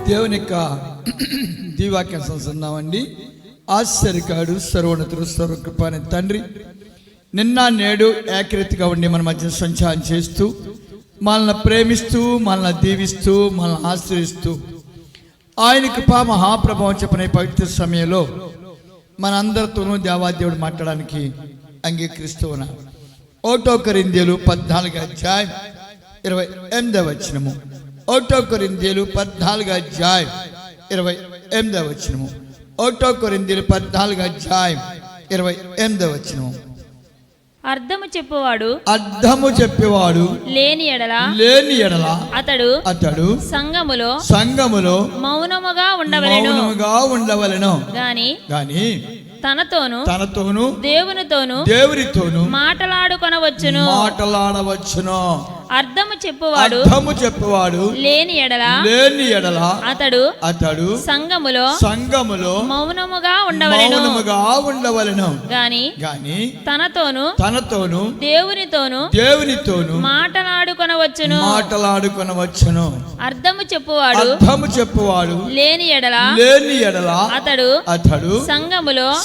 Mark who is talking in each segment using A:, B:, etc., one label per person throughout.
A: దేవుని యొక్క దీవాక్యం సంస్తున్నామండి. ఆశ్చర్యకాడు, సర్వోన్నతుడు, సర్వకృపాని తండ్రి, నిన్న నేడు ఏకరీతిగా ఉండి మన మధ్య సంచారం చేస్తూ, మనల్ని ప్రేమిస్తూ, మనల్ని దీవిస్తూ, మనల్ని ఆశ్రయిస్తూ, ఆయన కృపా మహాప్రభావం చెప్పిన పవిత్ర సమయంలో మనందరితోనూ దేవాదేవుడు మాట్లాడడానికి అంగీకరిస్తూ ఉన్నారు. 1 కొరింథీయులు 14:28. 1 కొరింథీయులు 14:28. 1 కొరింథీయులు 14:28.
B: అర్థము చెప్పేవాడు
A: లేని ఎడల అతడు సంఘములో
B: మౌనముగా ఉండవలెను
A: గాని తనతోను దేవునితోను
B: మాటలాడవచ్చును. అర్థము చెప్పువాడు లేని ఎడల అతడు సంఘములో మౌనముగా ఉండవలెను గాని తనతోను దేవునితోను మాటలాడుకొనవచ్చును. అర్థము చెప్పువాడు లేని ఎడల అతడు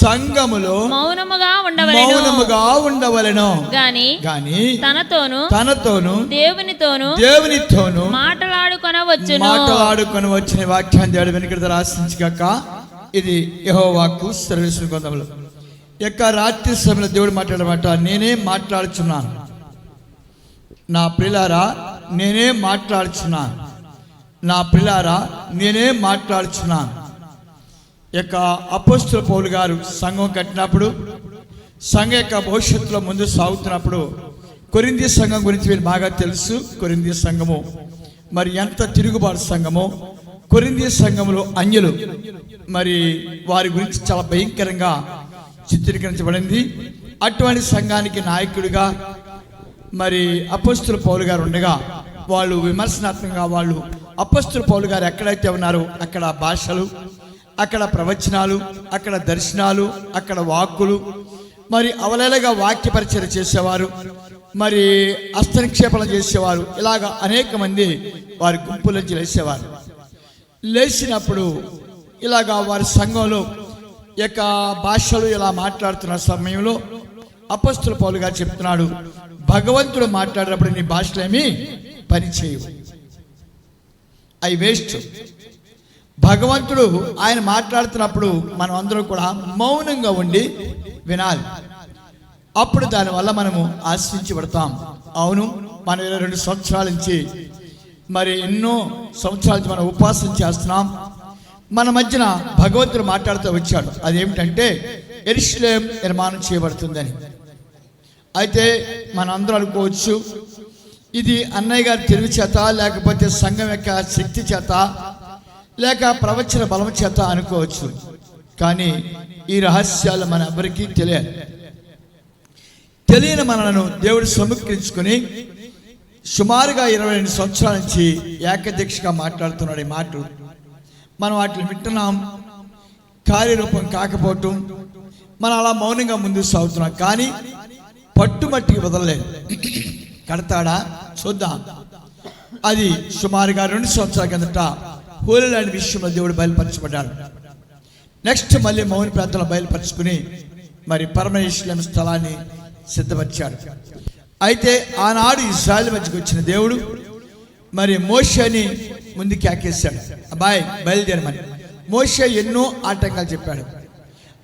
B: సంఘములో మౌనముగా ఉండవలెను గాని తనతోను దేవునితోను మాటలాడుకొనవచ్చును.
A: వాక్యాన్ని దేవుడు వెనుకడ రాసించగాక. ఇది యెహోవా వాక్కు. సర్వేశ్వర గ్రంథంలో యొక్క రాత్రి సమయంలో దేవుడు మాట్లాడమాట, నేనే మాట్లాడుచున్నాను నా ప్రియులారా, నేనే మాట్లాడుచున్నాను. యొక్క అపోస్తలుడైన పౌలు గారు సంఘం కట్టినప్పుడు, సంఘం యొక్క భవిష్యత్తులో ముందు సాగుతున్నప్పుడు కొరింథీ సంఘం గురించి వీళ్ళు బాగా తెలుసు. కొరింథీ సంఘము మరి ఎంత తిరుగుబాటు సంఘమో, కొరింథీ సంఘములో అన్యులు మరి వారి గురించి చాలా భయంకరంగా చిత్రీకరించబడింది. అటువంటి సంఘానికి నాయకుడిగా మరి అపోస్తలుడైన పౌలు గారు ఉండగా, వాళ్ళు విమర్శనాత్మకంగా వాళ్ళు అపోస్తలుడైన పౌలు గారు ఎక్కడైతే ఉన్నారో అక్కడ భాషలు, అక్కడ ప్రవచనాలు, అక్కడ దర్శనాలు, అక్కడ వాక్కులు, మరి అవలేలగా వాక్య పరిచయం చేసేవారు, మరి హస్తనిక్షేపణ చేసేవారు. ఇలాగ అనేక మంది వారి గుంపుల నుంచి లేచినప్పుడు ఇలాగా వారి సంఘంలో యొక్క భాషలు ఇలా మాట్లాడుతున్న సమయంలో అపోస్తలుడైన పౌలు గారు చెప్తున్నాడు, భగవంతుడు మాట్లాడినప్పుడు నీ భాషలు ఏమీ పనిచేయవు, అవి వేస్ట్. భగవంతుడు ఆయన మాట్లాడుతున్నప్పుడు మనం అందరం కూడా మౌనంగా ఉండి వినాలి. అప్పుడు దానివల్ల మనము ఆశించబడతాం. అవును, మనం 22 సంవత్సరాల నుంచి మరి ఎన్నో సంవత్సరాల నుంచి మనం ఉపవాసం చేస్తున్నాం. మన మధ్యన భగవంతుడు మాట్లాడుతూ వచ్చాడు. అదేమిటంటే యెరూషలేము నిర్మాణం చేయబడుతుందని. అయితే మనం అందరూ అనుకోవచ్చు, ఇది అన్నయ్య గారి తెలివి చేత, లేకపోతే సంఘం యొక్క శక్తి చేత, లేక ప్రవచన బలం చేత అనుకోవచ్చు. కానీ ఈ రహస్యాలు మన ఎవరికీ తెలియని మనలను దేవుడు సమీకరించుకొని సుమారుగా 22 సంవత్సరాల నుంచి ఏకదీక్షగా మాట్లాడుతున్నాడు. ఈ మాటలు మనం వాటిని వింటున్నాం, కార్యరూపం కాకపోవటం, మనం అలా మౌనంగా ముందుకు సాగుతున్నాం. కానీ పట్టుమట్టికి వదలలేదు. కడతాడా చూద్దాం. అది సుమారుగా 2 సంవత్సరాల కిందట హోలీ ల్యాండ్ విషయంలో దేవుడు బయలుపరచబడ్డాడు. నెక్స్ట్ మళ్ళీ మౌన ప్రాంతంలో బయలుపరుచుకుని మరి పరమేశ్వరం స్థలాన్ని సిద్ధపరిచాడు. అయితే ఆనాడు ఇశ్రాయేలు మధ్యకి వచ్చిన దేవుడు మరి మోషేని ముందుకు ఆకేశాడు, అబ్బాయి బయలుదేరమని. మోషే ఎన్నో ఆటంకాలు చెప్పాడు.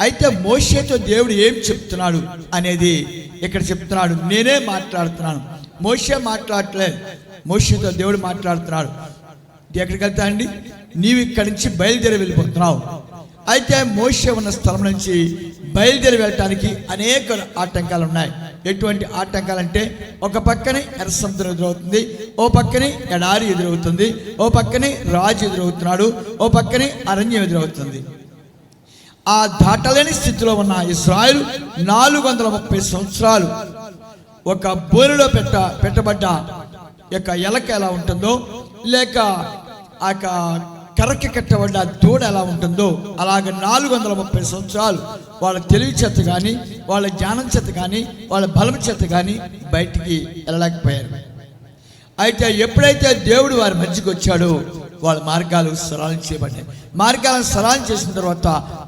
A: అయితే మోషేతో దేవుడు ఏం చెప్తున్నాడు అనేది ఇక్కడ చెప్తున్నాడు. నేనే మాట్లాడుతున్నాను, మోషే మాట్లాడట్లేదు, మోషేతో దేవుడు మాట్లాడుతున్నాడు. ఎక్కడికి వెళ్తా అండి, నీవు ఇక్కడి నుంచి బయలుదేరి వెళ్ళిపోతున్నావు. అయితే మోషే ఉన్న స్థలం నుంచి బయలుదేరి వెళ్ళటానికి అనేక ఆటంకాలు ఉన్నాయి. ఎటువంటి ఆటంకాలు అంటే, ఒక పక్కనే ఎర్ర సముద్రం ఎదురవుతుంది, ఓ పక్కనే ఎడారి ఎదురవుతుంది, ఓ పక్కనే రాజు ఎదురవుతున్నాడు, ఓ పక్కనే అరణ్యం ఎదురవుతుంది. ఆ దాటలేని స్థితిలో ఉన్న ఇశ్రాయేలు 430 సంవత్సరాలు ఒక బోరులో పెట్టబడ్డ యొక్క ఎలక ఎలా ఉంటుందో, లేక ఆ కర్రకి కట్టబడ్డ దూడ ఎలా ఉంటుందో, అలాగ 430 సంవత్సరాలు వాళ్ళ తెలివి చేత కానీ, వాళ్ళ జ్ఞానం చేత కానీ, వాళ్ళ బలం చేత కానీ బయటికి వెళ్ళలేకపోయారు. అయితే ఎప్పుడైతే దేవుడు వారి మధ్యకి వచ్చాడో వాళ్ళ మార్గాలు సరళం చేయబడ్డాయి. మార్గాలను సరళం చేసిన తర్వాత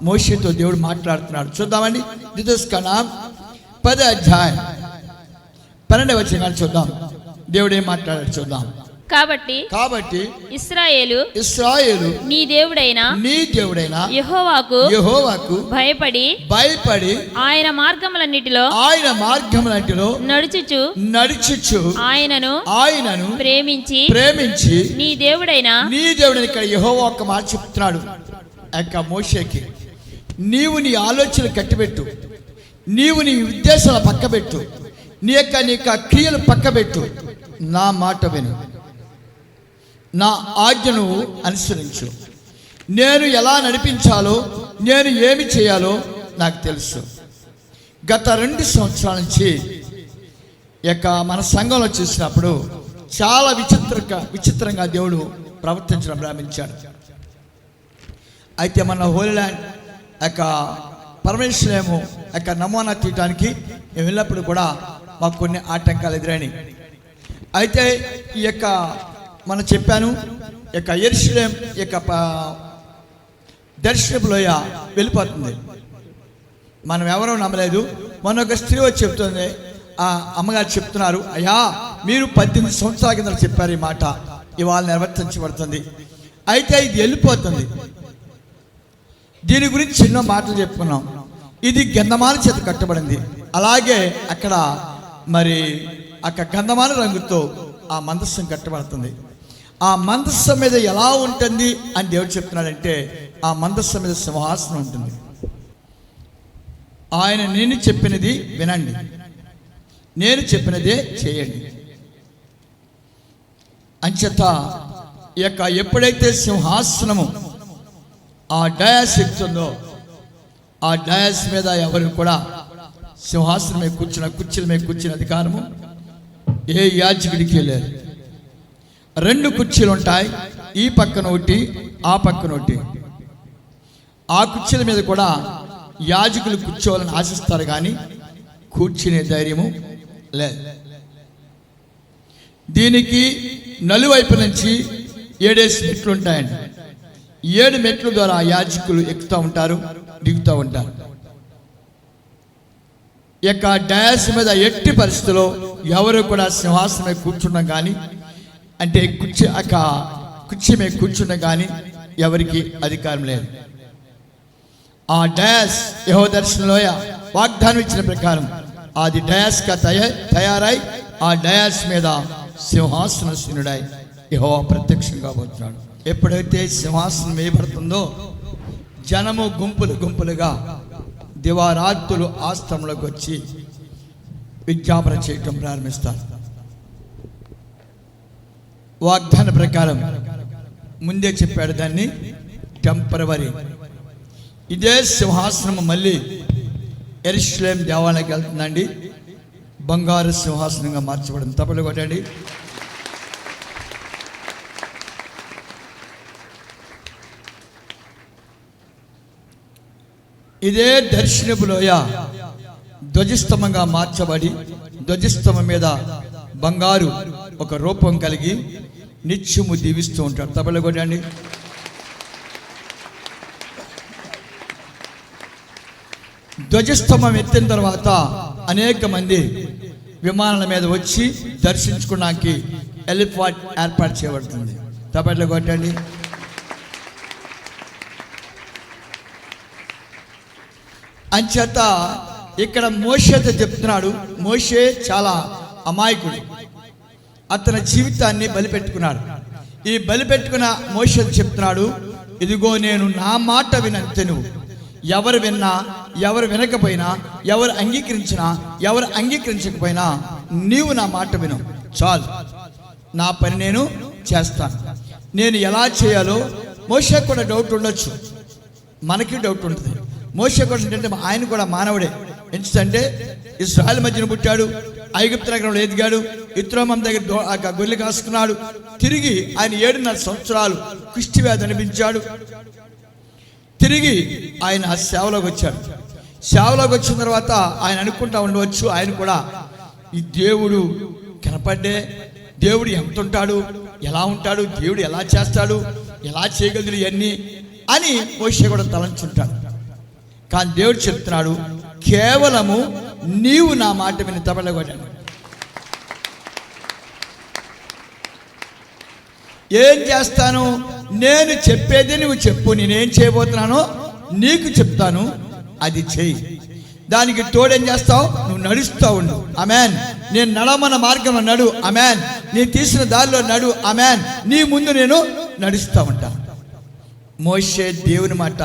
A: మోషేతో దేవుడు మాట్లాడుతున్నాడు. చూద్దామండి, ద్వితీయోపదేశకాండం 10వ అధ్యాయం 12వ వచనాన్ని చూద్దాం. దేవుడు ఏం మాట్లాడాడు చూద్దాం.
B: కాబట్టి ఇశ్రాయేలు
A: నీ దేవుడైన
B: యెహోవాకు భయపడి ఆయన మార్గములన్నిటిలో నడుచుచు ఆయనను ప్రేమించి నీ దేవుడైన
A: ఇక్కడ యెహోవా ఒక మాట చెప్తున్నాడు మోషేకి. నీవు నీ ఆలోచనలు కట్టిపెట్టు, నీవు నీ ఉద్దేశాలు పక్కబెట్టు, నీ యొక్క క్రియలు పక్కబెట్టు, నా మాట విను, నా ఆజ్ఞను అనుసరించు. నేను ఎలా నడిపించాలో, నేను ఏమి చేయాలో నాకు తెలుసు. గత 2 సంవత్సరాల నుంచి మన సంఘంలో చూసినప్పుడు చాలా విచిత్రంగా దేవుడు ప్రవర్తించడం ప్రారంభించాడు. అయితే మన హోలీ ల్యాండ్ పరమేశ్వరేమో నమూనా తీయటానికి మేము వెళ్ళినప్పుడు కూడా మాకు కొన్ని ఆటంకాలు ఎదురైనాయి. అయితే ఈ మనం చెప్పాను, యెరూషలేం దర్శనపు లోయ వెళ్ళిపోతుంది. మనం ఎవరో నమ్మలేదు. మన ఒక స్త్రీ వచ్చి చెప్తుంది, ఆ అమ్మగారు చెప్తున్నారు, అయ్యా మీరు 18 సంవత్సరాల కింద చెప్పారు ఈ మాట, ఇవాళ నిర్వర్తించబడుతుంది. అయితే ఇది వెళ్ళిపోతుంది. దీని గురించి ఎన్నో మాటలు చెప్పుకున్నాం. ఇది గంధమాల చేత కట్టబడింది. అలాగే అక్కడ గంధమాల రంగుతో ఆ మందస్సం కట్టబడుతుంది. ఆ మందస్సం మీద ఎలా ఉంటుంది అని దేవుడు చెప్తున్నాడంటే, ఆ మందస్సం మీద సింహాసనం ఉంటుంది. ఆయన నేను చెప్పినది వినండి, నేను చెప్పినదే చేయండి. అంచేత ఎప్పుడైతే సింహాసనము ఆ డయాస్ ఎక్కుతుందో, ఆ డయాస్ మీద ఎవరు కూడా సింహాసనం మీద కుర్చీల మీద కూర్చున్న అధికారము ఏ యాజకుడికి లేదు. 2 కుర్చీలు ఉంటాయి, ఈ పక్కన ఒకటి, ఆ పక్కన ఒకటి. ఆ కుర్చీల మీద కూడా యాజకులు కూర్చోవాలని ఆశిస్తారు, కానీ కూర్చునే ధైర్యము లేదు. దీనికి నలువైపు నుంచి 7 మెట్లు ఉంటాయండి. 7 మెట్ల ద్వారా యాజకులు ఎక్కుతూ ఉంటారు, దిగుతూ ఉంటారు. డయాస్ మీద ఎట్టి పరిస్థితుల్లో ఎవరు కూడా సింహాసనం మీద కూర్చున్నాం కానీ, అంటే కుర్చీ మీద కూర్చున్నా కానీ ఎవరికి అధికారం లేదు. ఆ డయాస్ యెహోవా దర్శనంలోయ వాగ్దానం ఇచ్చిన ప్రకారం అది డయాస్గా తయారై ఆ డయాస్ మీద సింహాసనశీనుడై యెహోవా ప్రత్యక్షం కాబోతున్నాడు. ఎప్పుడైతే సింహాసనం వేయబడుతుందో జనము గుంపులుగా దివారాత్రులు ఆశ్రమంలోకి వచ్చి విజ్ఞాపన చేయటం ప్రారంభిస్తారు. వాగ్దాన ప్రకారం ముందే చెప్పాడు, దాన్ని టెంపరవరీ. ఇదే సింహాసనం మళ్ళీ యెరూషలేం దేవాలయానికి వెళ్తుందండి. బంగారు సింహాసనంగా మార్చబడింది. తప్పలు కొట్టండి. ఇదే దర్శనపు లోయ ధ్వజస్తంభంగా మార్చబడి, ధ్వజస్తంభం మీద బంగారు ఒక రూపం కలిగి నిత్యము దీవిస్తూ ఉంటాడు. తబల కొట్టండి. ధ్వజస్తంభం ఎత్తిన తర్వాత అనేక మంది విమానాల మీద వచ్చి దర్శించుకోవడానికి ఎలిఫాట్ ఏర్పాటు చేయబడుతుంది. తబల కొట్టండి. అంచేత ఇక్కడ మోషేతో చెప్తున్నాడు. మోషే చాలా అమాయకుడు. అతని జీవితాన్ని బలిపెట్టుకున్నాడు. ఈ బలిపెట్టుకున్న మోషేతో చెప్తున్నాడు, ఇదిగో నేను నా మాట వినంతే, నువ్వు ఎవరు విన్నా, ఎవరు వినకపోయినా, ఎవరు అంగీకరించినా, ఎవరు అంగీకరించకపోయినా నీవు నా మాట విను చాలు. నా పని నేను చేస్తాను. నేను ఎలా చేయాలో మోషే కూడా డౌట్ ఉండొచ్చు, మనకి డౌట్ ఉంటుంది. మోషే కూడా ఏంటంటే ఆయన కూడా మానవుడే. ఎందుకంటే ఇశ్రాయేలు మధ్యన పుట్టాడు, ఐగుప్తు నగరంలో ఎదిగాడు, ఇత్రోమం దగ్గర గొర్రెలు కాసుకున్నాడు. తిరిగి ఆయన 7.5 సంవత్సరాలు కుష్టి వ్యాధి అనిపించాడు. తిరిగి ఆయన సేవలోకి వచ్చాడు. సేవలోకి వచ్చిన తర్వాత ఆయన అనుకుంటా ఉండవచ్చు, ఆయన కూడా ఈ దేవుడు కనపడ్డే, దేవుడు ఎంత ఉంటాడు, ఎలా ఉంటాడు, దేవుడు ఎలా చేస్తాడు, ఎలా చేయగలరు ఇవన్నీ అని మోషే కూడా తలంచుంటాడు. కానీ దేవుడు చెప్తున్నాడు, కేవలము నీవు నా మాట విని తబలగొట్టాను. ఏం చేస్తాను? నేను చెప్పేది నువ్వు చెప్పు. నేనేం చేయబోతున్నానో నీకు చెప్తాను, అది చెయ్యి. దానికి తోడేం చేస్తావు? నువ్వు నడుస్తూ ఉండు. ఆమెన్. నేను నడమన్న మార్గంలో నడు. ఆమెన్. నేను తీసిన దారిలో నడు. ఆమెన్. నీ ముందు నేను నడుస్తూ ఉంటాను. మోషే దేవుని మాట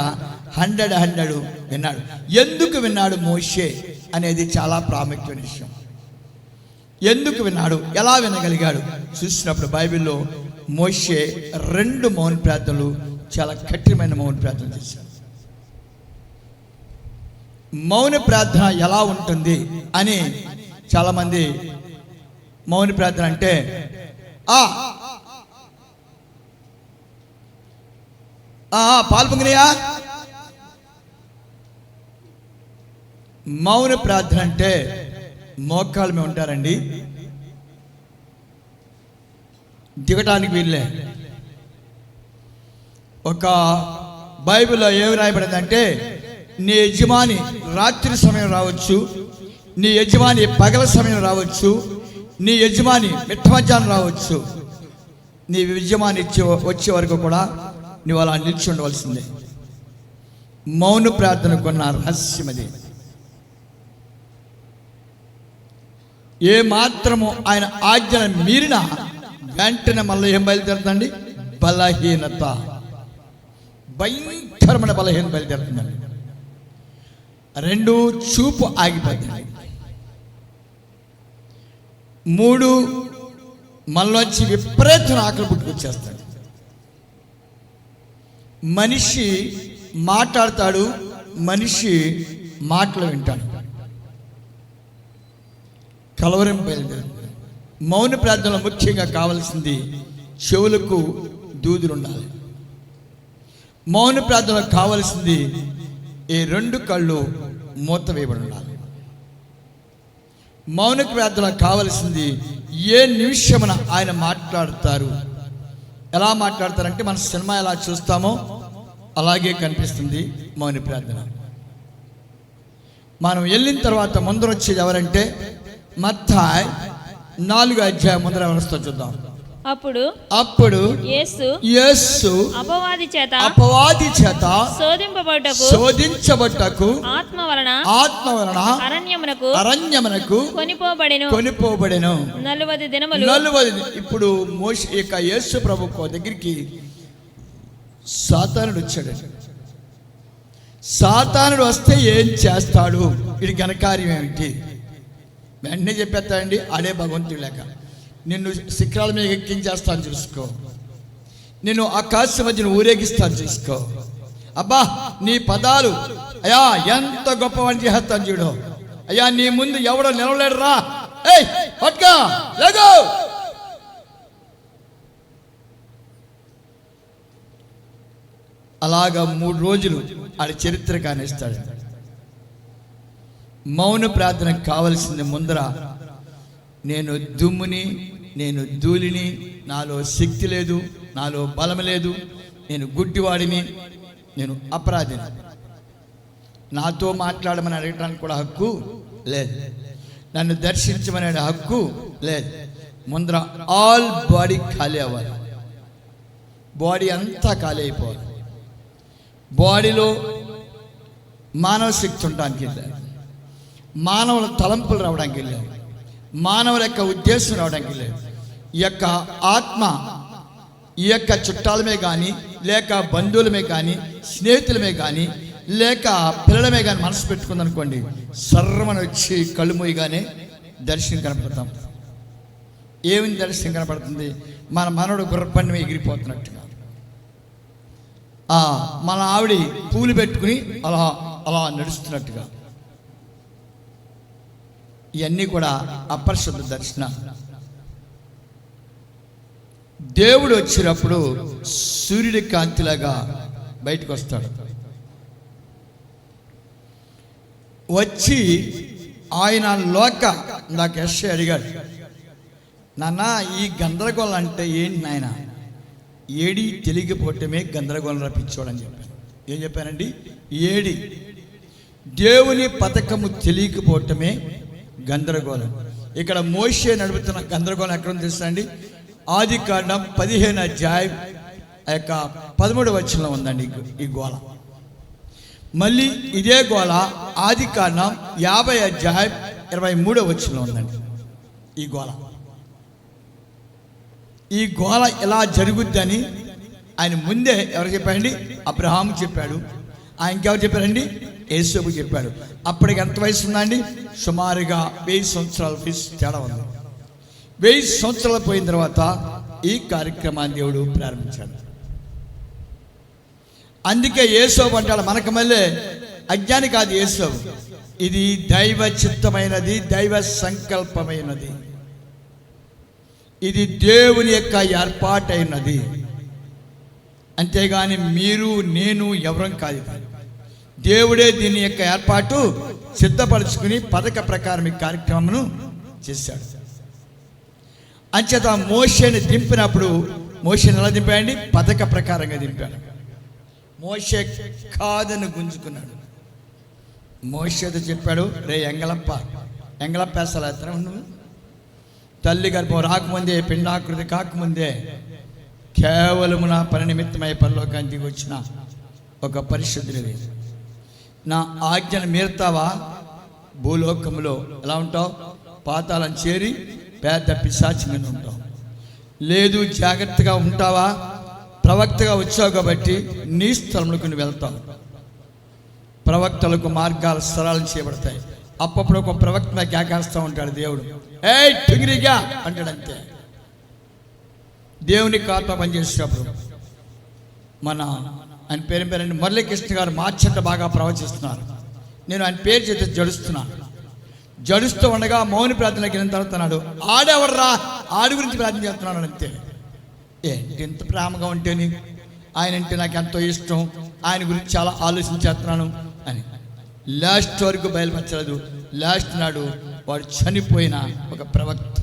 A: 100 విన్నాడు. ఎందుకు విన్నాడు మోషే అనేది చాలా ప్రాముఖ్యమైన విషయం. ఎందుకు విన్నాడు, ఎలా వినగలిగాడు చూసినప్పుడు బైబిల్లో మోషే 2 మౌన ప్రార్థనలు, చాలా కఠినమైన మౌన ప్రార్థన చేశాడు. మౌన ప్రార్థన ఎలా ఉంటుంది అని చాలామంది, మౌన ప్రార్థన అంటే పాలు పొంగినయా? మౌన ప్రార్థన అంటే మోకాళ్ళ మీద ఉంటారండి, దిగటానికి వీళ్ళే. ఒక బైబిల్లో ఏమి రాయబడిందంటే, నీ యజమాని రాత్రి సమయం రావచ్చు, నీ యజమాని పగల సమయం రావచ్చు, నీ యజమాని మిట్ట మధ్యాహ్నం రావచ్చు. నీ యజమాని వచ్చే వరకు కూడా నువ్వు అలా నిలిచి ఉండవలసిందే. మౌన ప్రార్థనకున్న రహస్యం అది. ఏ మాత్రము ఆయన ఆజ్ఞను మీరిన వెంటనే మళ్ళీ ఏం బయలుదేరుతుందండి? బలహీనత, భయంకరమైన బలహీనత బయలుదేరుతుందండి. 2 చూపు ఆగిపోతుంది. 3 మనలోంచి విపరీతమైన ఆకలి పుట్టుకొచ్చేస్తాడు. మనిషి మాట్లాడతాడు, మనిషి మాటలు వింటాడు. కలవరం బయలుదేరుతుంది. మౌన ప్రార్థనలో ముఖ్యంగా కావాల్సింది చెవులకు దూదులు ఉండాలి. మౌన ప్రార్థనలో కావాల్సింది ఈ 2 కళ్ళు మూత వేయబడి ఉండాలి. మౌన ప్రార్థనలో కావాల్సింది ఏ నిమిషమున ఆయన మాట్లాడతారు. ఎలా మాట్లాడతారంటే మన సినిమా ఎలా చూస్తామో అలాగే కనిపిస్తుంది మౌన ప్రార్థన. మనం వెళ్ళిన తర్వాత ముందర వచ్చేది ఎవరంటే మత్తయి 4వ అధ్యాయం ముందర ఎవరిస్తో చూద్దాం. అప్పుడు యేసు అపవాది చేత శోధించబట్టకు ఆత్మ వలన అరణ్యమునకు కొనిపోబడెను
B: 40 దినములు.
A: ఇప్పుడు మోషే యొక్క యేసు ప్రభు దగ్గరికి సాతానుడు వచ్చాడు. సాతానుడు వస్తే ఏం చేస్తాడు? ఇది ఘనకార్యం ఏమిటి? వెంటనే చెప్పేస్తాడండి, అడే భగవంతుడు లేక నిన్ను శిఖరాల మీద ఎక్కించేస్తాను చూసుకో, నిన్ను ఆకాశం మధ్యన ఊరేగిస్తాను చూసుకో. అబ్బా నీ పదాలు అయ్యా ఎంత గొప్పవని చేస్తాను చూడు. అయ్యా నీ ముందు ఎవడో నిలవలేడు రా, ఏయ్ పట్టుకో లేగో. అలాగా 3 రోజులు ఆడి చరిత్ర కానిస్తాడు. మౌన ప్రార్థనకు కావలసింది ముందర నేను దుమ్ముని, నేను ధూళిని, నాలో శక్తి లేదు, నాలో బలం లేదు, నేను గుడ్డివాడిని, నేను అపరాధిని, నాతో మాట్లాడమని అడగటానికి కూడా హక్కు లేదు, నన్ను దర్శించమనే హక్కు లేదు. ముందర ఆల్ బాడీ ఖాళీ అవ్వాలి. బాడీ అంతా ఖాళీ అయిపోవాలి. బాడీలో మానవ శక్తి ఉండడానికి వెళ్ళారు, మానవుల తలంపులు రావడానికి వెళ్ళారు, మానవుల యొక్క ఉద్దేశం రావడానికి వెళ్ళారు. ఈ యొక్క ఆత్మ ఈ యొక్క చుట్టాలమే కానీ, లేక బంధువులమే కానీ, స్నేహితులమే కానీ, లేక పిల్లలమే కానీ మనసు పెట్టుకుందనుకోండి, సర్రమని వచ్చి కళ్ళు మూయగానే దర్శనం కనపడతాం. ఏమి దర్శనం కనపడుతుంది? మన మనవడు గుర్రపండి ఎగిరిపోతున్నట్టుగా, మన ఆవిడ పూలు పెట్టుకుని అలా అలా నడుస్తున్నట్టుగా. ఇవన్నీ కూడా అపరిశుద్ధ దర్శనం. దేవుడు వచ్చినప్పుడు సూర్యుడి కాంతిలాగా బయటకు వస్తాడు. వచ్చి ఆయన నాకు యెషయా అడిగాడు, నాన్న ఈ గందరగోళం అంటే ఏంటి నాయన? ఏడి తెలియకపోవటమే గందరగోళం రప్పించోడని చెప్పాను. ఏం చెప్పానండి? ఏడి దేవుని పథకము తెలియకపోవటమే గందరగోళం. ఇక్కడ మోషే నడుపుతున్న గందరగోళం ఎక్కడ ఉంది తెలుసా అండి? ఆదికాండం 15వ అధ్యాయం 13వ వచనంలో ఉందండి ఈ గోళ. మళ్ళీ ఇదే గోళ ఆదికాండం 50వ అధ్యాయం 23వ వచనంలో ఉందండి ఈ గోళ. ఈ గోళ ఎలా జరుగుద్దని ఆయన ముందే ఎవరు చెప్పారండి? అబ్రహాము చెప్పాడు. ఆయనకి ఎవరు చెప్పారండి? యేసోపు చెప్పాడు. అప్పటికి ఎంత వయసు ఉందండి? సుమారుగా 1000 సంవత్సరాల వయసు తేడా ఉంది. 1000 సంవత్సరాలు పోయిన తర్వాత ఈ కార్యక్రమాన్ని దేవుడు ప్రారంభించాడు. అందుకే యేసోపు అంటాడు, మనకు మళ్ళీ అజ్ఞాని కాదు యేసోపు, ఇది దైవ చిత్తమైనది, దైవ సంకల్పమైనది, ఇది దేవుని యొక్క ఏర్పాటైనది. అంతేగాని మీరు నేను ఎవరం కాదు. దేవుడే దీని యొక్క ఏర్పాటు సిద్ధపరచుకుని పథక ప్రకారం ఈ కార్యక్రమం చేశాడు. అంచేత మోషేని దింపినప్పుడు మోషేని ఎలా దింపాడండి? పథక ప్రకారంగా దింపాడు. మోషే కాదని గుంజుకున్నాడు. మోషేతో చెప్పాడు, రే ఎంగళప్ప అసలు ఎత్తనం నువ్వు తల్లి గర్భం రాకముందే, పిండాకృతి కాకముందే కేవలము నా పని నిమిత్తమై పరలోకానికి దిగి వచ్చిన ఒక పరిశుద్ధుడివి. నా ఆజ్ఞను మీరుతావా? భూలోకంలో ఎలా ఉంటావు? పాతాళం చేరి పెద్ద పిశాచి మీద ఉంటావు. లేదు జాగ్రత్తగా ఉంటావా? ప్రవక్తగా వచ్చావు కాబట్టి నీ స్థలంలోకి నువ్వు వెళ్తావు. ప్రవక్తలకు మార్గాలు సరళం చేయబడతాయి. అప్పప్పుడు ఒక ప్రవక్త కేకేస్తూ ఉంటాడు దేవుడు, ఏయ్ టింగిరిగా అంటాడంతే. దేవుని ఖాతా పనిచేసేటప్పుడు ఆయన పేరండి మురళీకృష్ణ గారు మార్చంట బాగా ప్రవచిస్తున్నారు. నేను ఆయన పేరు చేత జడుస్తూ ఉండగా మౌని ప్రార్థనకి వెళ్ళిన తర్వాత అన్నాడు, ఆడెవర్రా, ఆడి గురించి ప్రార్థన చేస్తున్నాడు అంతే. ఏంటి ఎంత ప్రేమగా ఉంటేని, ఆయన అంటే నాకు ఎంతో ఇష్టం, ఆయన గురించి చాలా ఆలోచించేస్తున్నాను అని. లాస్ట్ వరకు బయలుపరచలేదు. లాస్ట్ నాడు వాడు చనిపోయిన ఒక ప్రవక్త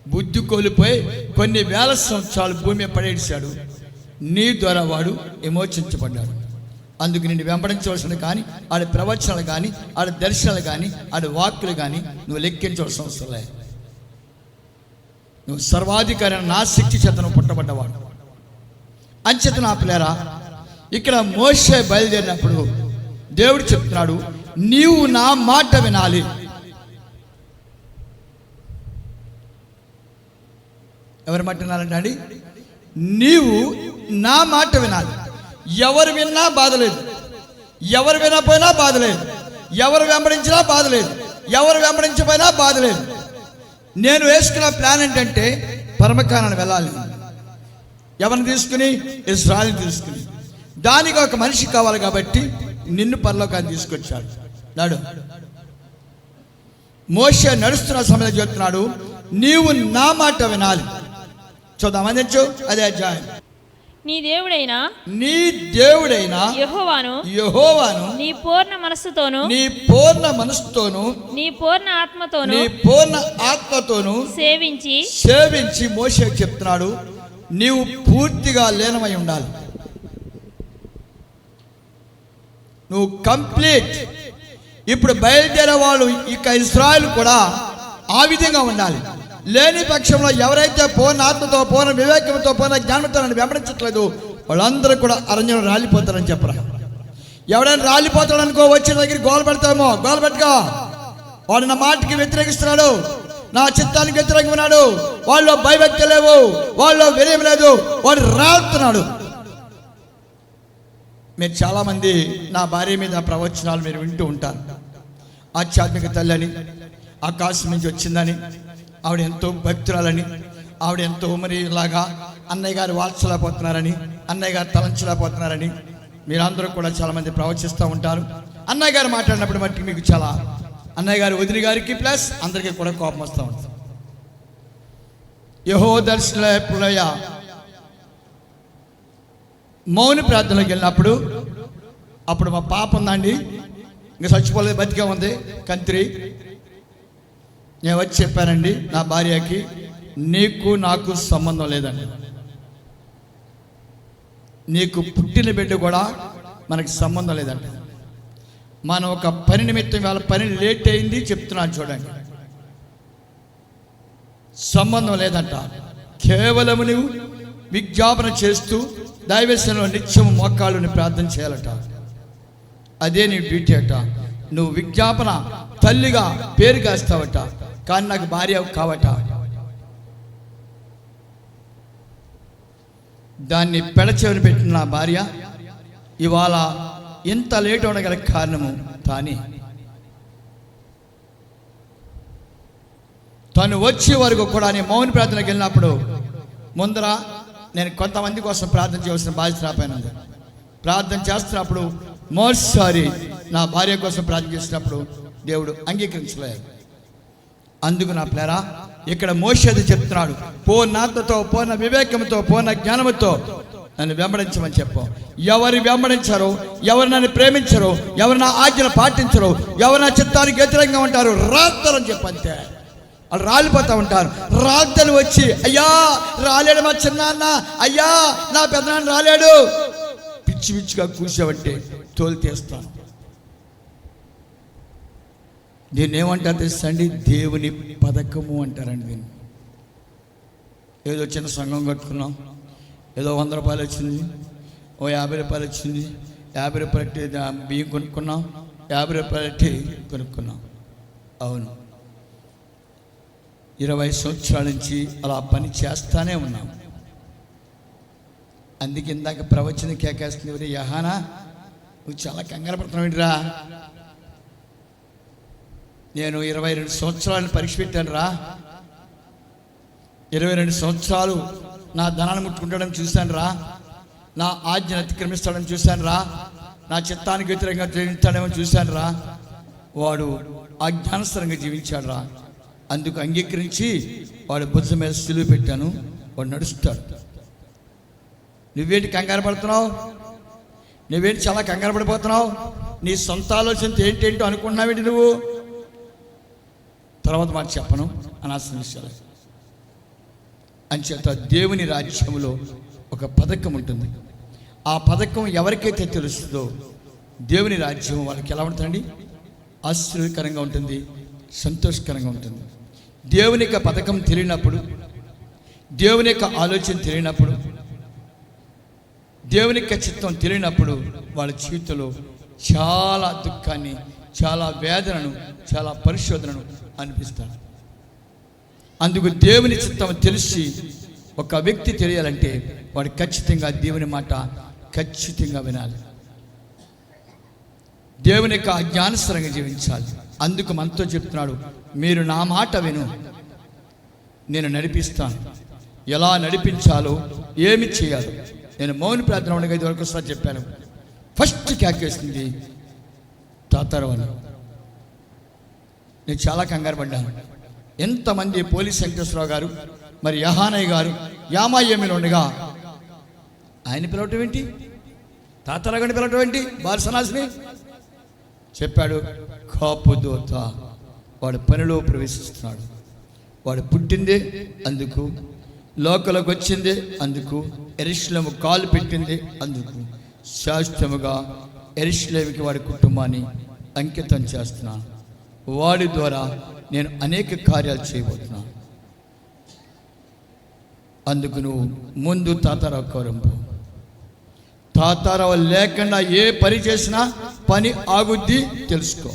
A: బుద్ధి కోల్పోయి కొన్ని వేల సంవత్సరాలు భూమి పడేసాడు. నీ ద్వారా వాడు విమోచించబడ్డాడు. అందుకు నిన్ను వెంబడించవలసింది కానీ ఆడి ప్రవచనాలు కానీ ఆడి దర్శనాలు కానీ ఆడి వాక్కులు కానీ నువ్వు లెక్కించవలసిన అవసరం లేదు. నువ్వు సర్వాధికారి నా శక్తి చేతను పుట్టబడ్డవాడు. అంచేత నా పిల్లరా, ఇక్కడ మోషే బయలుదేరినప్పుడు దేవుడు చెప్తున్నాడు, నీవు నా మాట వినాలి. ఎవరి మాట వినాలంటే అండి? నీవు నా మాట వినాలి. ఎవరు విన్నా బాధలేదు, ఎవరు వినపోయినా బాధలేదు, ఎవరు వెంబడించినా బాధలేదు, ఎవరు వెంబడించపోయినా బాధలేదు. నేను వేసుకున్న ప్లాన్ ఏంటంటే పరమకానాన్ని వెళ్ళాలి. ఎవరిని తీసుకుని? ఇశ్రాయేలుని తీసుకుని. దానికి ఒక మనిషి కావాలి కాబట్టి నిన్ను పరలోకాన్ని తీసుకొచ్చాడు. నాడు మోషే నడుస్తున్న సమయంలో చెప్తున్నాడు, నీవు నా మాట వినాలి. చూద్దామని అదే అధ్యాయం.
B: నీ దేవుడైన
A: యెహోవాను
B: నీ పూర్ణ మనస్సుతోను
A: నీ పూర్ణ ఆత్మతోను సేవించి మోషే చెప్తున్నాడు, నీవు పూర్తిగా లీనమై ఉండాలి. నువ్వు కంప్లీట్. ఇప్పుడు బయలుదేరే వాళ్ళు ఇక ఇశ్రాయేలు కూడా ఆ విధంగా ఉండాలి. లేని పక్షంలో ఎవరైతే పూర్ణ ఆత్మతో, పూర్ణ వివేకంతో, పూర్ణ జ్ఞానంతో నన్ను వెంబడించట్లేదు వాళ్ళందరూ కూడా అరణ్యం రాలిపోతారని చెప్పరా. ఎవడైనా రాలిపోతాడు అనుకో, వచ్చిన దగ్గర గోల పెడతామో, గోల పెట్టుకో. వాడు నా మాటకి వ్యతిరేకిస్తున్నాడు, నా చిత్తానికి వ్యతిరేకంగా ఉన్నాడు, వాళ్ళు భయభక్తి లేవు, వాళ్ళు వినయం లేదు, వాడు రాలుతున్నాడు. మీరు చాలామంది నా భార్య మీద ప్రవచనాలు మీరు వింటూ ఉంటారు. ఆధ్యాత్మిక తల్లి అని, ఆకాశం నుంచి వచ్చిందని, ఆవిడ ఎంతో భక్తురాలని, ఆవిడ ఎంతో మరి ఇలాగా అన్నయ్య గారు వాల్చలేకపోతున్నారని, అన్నయ్య గారు తలంచలేకపోతున్నారని మీరందరూ కూడా చాలామంది ప్రవచిస్తూ ఉంటారు. అన్నయ్య గారు మాట్లాడినప్పుడు మట్టి మీకు చాలా, అన్నయ్య గారు వదిన గారికి ప్లస్ అందరికీ కూడా కోపం వస్తూ ఉంటుంది. యెహోవా దర్శనయ మౌని ప్రార్థనలోకి వెళ్ళినప్పుడు అప్పుడు మా పాప ఉందండి, ఇంకా చచ్చిపోలేదు, బతికే ఉంది, కంత్రి. నేను వచ్చి చెప్పానండి నా భార్యకి, నీకు నాకు సంబంధం లేదండి. నీకు పుట్టిన బిడ్డ కూడా మనకి సంబంధం లేదంట. మనం ఒక పని నిమిత్తం వాళ్ళ పని లేట్ అయింది చెప్తున్నాను చూడండి, సంబంధం లేదంట. కేవలం నువ్వు విజ్ఞాపన చేస్తూ దైవసేనలో నిత్యము మోకాళ్ళుని ప్రార్థన చేయాలట. అదే నీ డ్యూటీ అట. నువ్వు విజ్ఞాపన తల్లిగా పేరు కాస్తావట, కానీ నాకు భార్య కావట. దాన్ని పెడచెవిని పెట్టిన నా భార్య ఇవాళ ఇంత లేట్ ఉండగల కారణము తానే. తను వచ్చే వరకు కూడా నేను మౌన ప్రార్థనకి వెళ్ళినప్పుడు ముందర నేను కొంతమంది కోసం ప్రార్థన చేయవలసిన బాధ్యత రాపోయినది. ప్రార్థన చేస్తున్నప్పుడు మరోసారి నా భార్య కోసం ప్రార్థన చేసినప్పుడు దేవుడు అంగీకరించలేదు. అందుకు నా ప్లేరా ఇక్కడ మోషేది చెప్తున్నాడు, పూర్ణాత్మతో, పూర్ణ వివేకంతో, పూర్ణ జ్ఞానంతో నన్ను వెంబడించమని చెప్పు. ఎవరు వెంబడించారో, ఎవరు నన్ను ప్రేమించరో, ఎవరు నా ఆజ్ఞలు పాటించరో, ఎవరు నా చిత్తానికి వ్యతిరేకంగా ఉంటారో రాస్తారని చెప్పంతే. వాళ్ళు రాలిపోతూ ఉంటారు. రాద్దలు వచ్చి అయ్యా రాలేడు మా చిన్నాన్న, అయ్యా నా పెద్దనాన్న రాలేడు, పిచ్చి పిచ్చిగా కూర్చోబట్టే తోలు తీస్తాను. దీన్ని ఏమంటారు తెలుసా అండి? దేవుని పథకము అంటారండి దీన్ని. ఏదో చిన్న సంఘం కట్టుకున్నాం, ఏదో 100 రూపాయలు వచ్చింది, ఓ 50 రూపాయలు వచ్చింది, 50 రూపాయలు బియ్యం కొనుక్కున్నాం, 50 రూపాయలు కొనుక్కున్నాం. అవును, 20 సంవత్సరాల నుంచి అలా పని చేస్తానే ఉన్నాం. అందుకే ఇందాక ప్రవచన కేకేస్తుంది, యహానా నువ్వు చాలా కంగారు పడుతున్నావు ఏంటిరా? నేను 22 సంవత్సరాలను పరీక్ష పెట్టాను రా. 22 సంవత్సరాలు నా ధనాన్ని ముట్టుకుంటాడని చూశాను రా, నా ఆజ్ఞను అతిక్రమిస్తాడని చూశాను రా, నా చిత్తానికి వ్యతిరేకంగా జీవిస్తాడేమో చూశాను రా. వాడు ఆజ్ఞానుసారంగా జీవించాడు రా. అందుకు అంగీకరించి వాడు భుజం మీద సిలువ పెట్టాను, వాడు నడుస్తాడు. నువ్వేంటి కంగారు పడుతున్నావు? నువ్వేంటి చాలా కంగారు పడిపోతున్నావు? నీ సొంత ఆలోచన ఏంటేంటో అనుకుంటున్నావేంటి నువ్వు? తర్వాత మాట చెప్పను అనాల్సిన విషయాలు. అంచేత దేవుని రాజ్యంలో ఒక పథకం ఉంటుంది. ఆ పథకం ఎవరికైతే తెలుస్తుందో దేవుని రాజ్యం వాళ్ళకి ఎలా ఉంటుందండి? ఆశ్చర్యకరంగా ఉంటుంది, సంతోషకరంగా ఉంటుంది. దేవుని యొక్క పథకం తెలియనప్పుడు, దేవుని యొక్క ఆలోచన తెలియనప్పుడు, దేవుని యొక్క చిత్తం తెలియనప్పుడు వాళ్ళ జీవితంలో చాలా దుఃఖాన్ని, చాలా వేదనను, చాలా పరిశోధనను అనిపిస్తాడు. అందుకు దేవుని చిత్తం తెలిసి ఒక వ్యక్తి తెలియాలంటే వాడు ఖచ్చితంగా దేవుని మాట ఖచ్చితంగా వినాలి, దేవుని యొక్క జ్ఞానస్వరంగా జీవించాలి. అందుకు మనతో చెప్తున్నాడు, మీరు నా మాట విను, నేను నడిపిస్తాను. ఎలా నడిపించాలో, ఏమి చేయాలో నేను మౌన ప్రార్థన ఉండగా ఇది వరకు ఒకసారి చెప్పాను. ఫస్ట్ కేకేస్తుంది తాతారావు అని. నేను చాలా కంగారు పడ్డాను. ఎంతమంది పోలీస్ వెంకటేశ్వరరావు గారు, మరి యహానయ్య గారు యామాయేమిలో ఉండగా ఆయన పిలవటం ఏంటి, తాతారావు గారిని పిలవటం ఏంటి, బాలసనాసిని చెప్పాడు. కాపుదోత, వాడు పనిలో ప్రవేశిస్తున్నాడు. వాడు పుట్టిందే అందుకు, లోకలకు వచ్చిందే అందుకు, యెరూషలేము కాలు పెట్టిందే అందుకు. శాశ్వతముగా యెరూషలేముకి వాడి కుటుంబాన్ని అంకితం చేస్తున్నాను. వాడి ద్వారా నేను అనేక కార్యాలు చేయబోతున్నాను. అందుకు నువ్వు ముందు తాతారావు కౌరంపు. తాతారావు లేకుండా ఏ పని చేసినా పని ఆగుద్ది తెలుసుకో.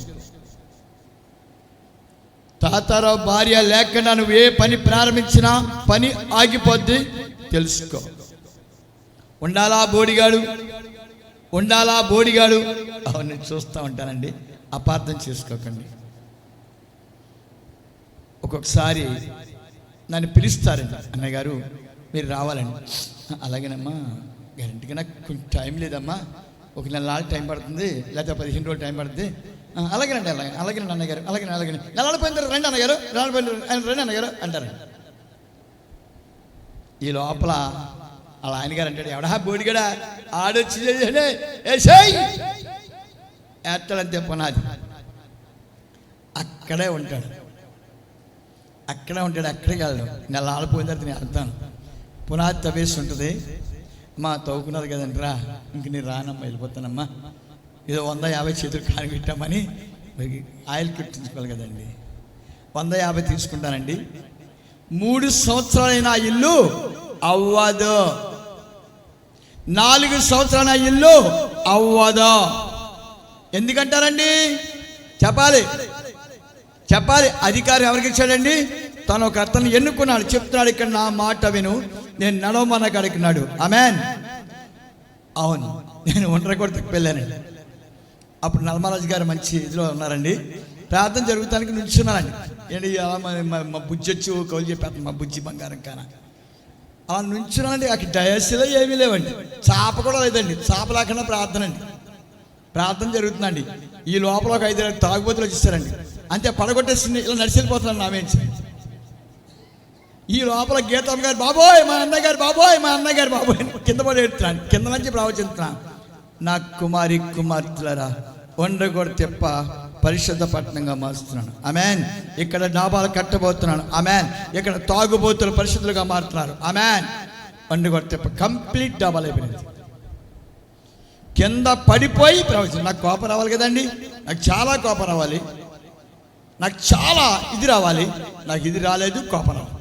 A: తాతారావు భార్య లేకుండా నువ్వు ఏ పని ప్రారంభించినా పని ఆగిపోద్ది తెలుసుకో. ఉండాలా బోడిగాడు, ఉండాలా బోడిగాడు. అవును, చూస్తూ ఉంటానండి, అపార్థం చేసుకోకండి. ఒక్కొక్కసారి నన్ను పిలుస్తారండి, అన్నయ్య గారు మీరు రావాలండి. అలాగేనమ్మా, గ్యారెంటీగా నాకు కొంచెం టైం లేదమ్మా, ఒక నెల టైం పడుతుంది, లేకపోతే 15 రోజులు టైం పడుతుంది. అలాగేనండి, అలాగేనండి అన్నయ్య గారు, అలాగే నెలపోయిన తర్వాత రండి అన్నగారు, రండి అన్నగారు అంటారండి. ఈ లోపల అలా ఆయన గారు అంటాడు, ఎవడా బోడిగడా ఆడొచ్చి ఎత్తాడంతే పునాది. అక్కడే ఉంటాడు, అక్కడికి వెళ్ళడం. నెల ఆడిపోయిన తర్వాత నేను వెళ్తాను. పునాది తవ్వేసి ఉంటుంది, మా తవ్వుకున్నారు కదండి, రా ఇంక నేను రానమ్మా, వెళ్ళిపోతానమ్మా, ఏదో 150 చేతులు కాని పెట్టామని మరి ఆయిల్ కిట్టించుకోవాలి కదండి. 150 తీసుకుంటానండి. 3 సంవత్సరాలైన ఇల్లు అవ్వదు, 4 సంవత్సరాల ఇల్లు అవ్వదు. ఎందుకంటారండి? చెప్పాలి. అధికారం ఎవరికి ఇచ్చాడండి? తను ఒక అతను ఎన్నుకున్నాడు. చెప్తున్నాడు, ఇక్కడ నా మాట విను, నేను నడవమన్నకు అడిగినాడు. ఆమెన్. అవును, నేను ఒంటరి కూడా వెళ్ళానండి. అప్పుడు నల్మరాజు గారు మంచి ఇదిలో ఉన్నారండి. ప్రార్థన జరుగుతానికి నుంచున్నానండి. ఏంటి అలా మా బుజ్జి వచ్చి కౌలు చెప్పేస్తాను, మా బుజ్జి బంగారం కానా అలా నుంచున్నానండి. అక్కడ డయాసిలో ఏమీ లేవండి, చాప కూడా లేదండి. చాప లేకుండా ప్రార్థన జరుగుతుందండి. ఈ లోపల ఒక 5 తాగుబోతులు వచ్చేసారండి. అంతే పడగొట్టేసి ఇలా నడిచిపోతున్నాను నామేంచి. ఈ లోపల గీతమ్మ గారు, బాబోయ్ మా అన్నగారు, బాబోయ్ మా అన్నగారు, బాబోయ్ కింద పడి ఎడుతున్నాను. కింద నుంచి ప్రవచిస్తున్నాను, నా కుమార్తెలరా వండగొడ తెప్ప పరిశుద్ధ పట్టణంగా మారుస్తున్నాను. ఆమెన్. ఇక్కడ డాబాలు కట్టబోతున్నాను. ఆమెన్. ఇక్కడ తాగుబోతులు పరిశుద్ధులుగా మారుతున్నారు. ఆమెన్. వండగొడ తెప్ప కంప్లీట్ డాబాలు అయిపోయింది. కింద పడిపోయి ప్రవచనం. నాకు కోపం రావాలి కదండి, నాకు చాలా కోపం రావాలి, నాకు చాలా ఇది రావాలి. నాకు ఇది రాలేదు, కోపం రావాలి.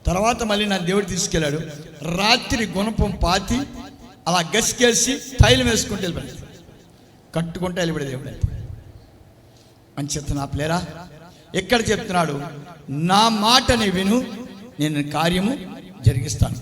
A: తర్వాత మళ్ళీ నా దేవుడు తీసుకెళ్ళాడు. రాత్రి గుణపం పాతి అలా గసికేసి తైలం వేసుకుంటూ వెళ్ళిపోయాడు, కట్టుకుంటూ వెళ్ళిపోయాడు దేవుడు అని చెప్తున్నా. ప్లేరా ఎక్కడ చెప్తున్నాడు? నా మాటని విను, నేను కార్యము జరిగిస్తాను.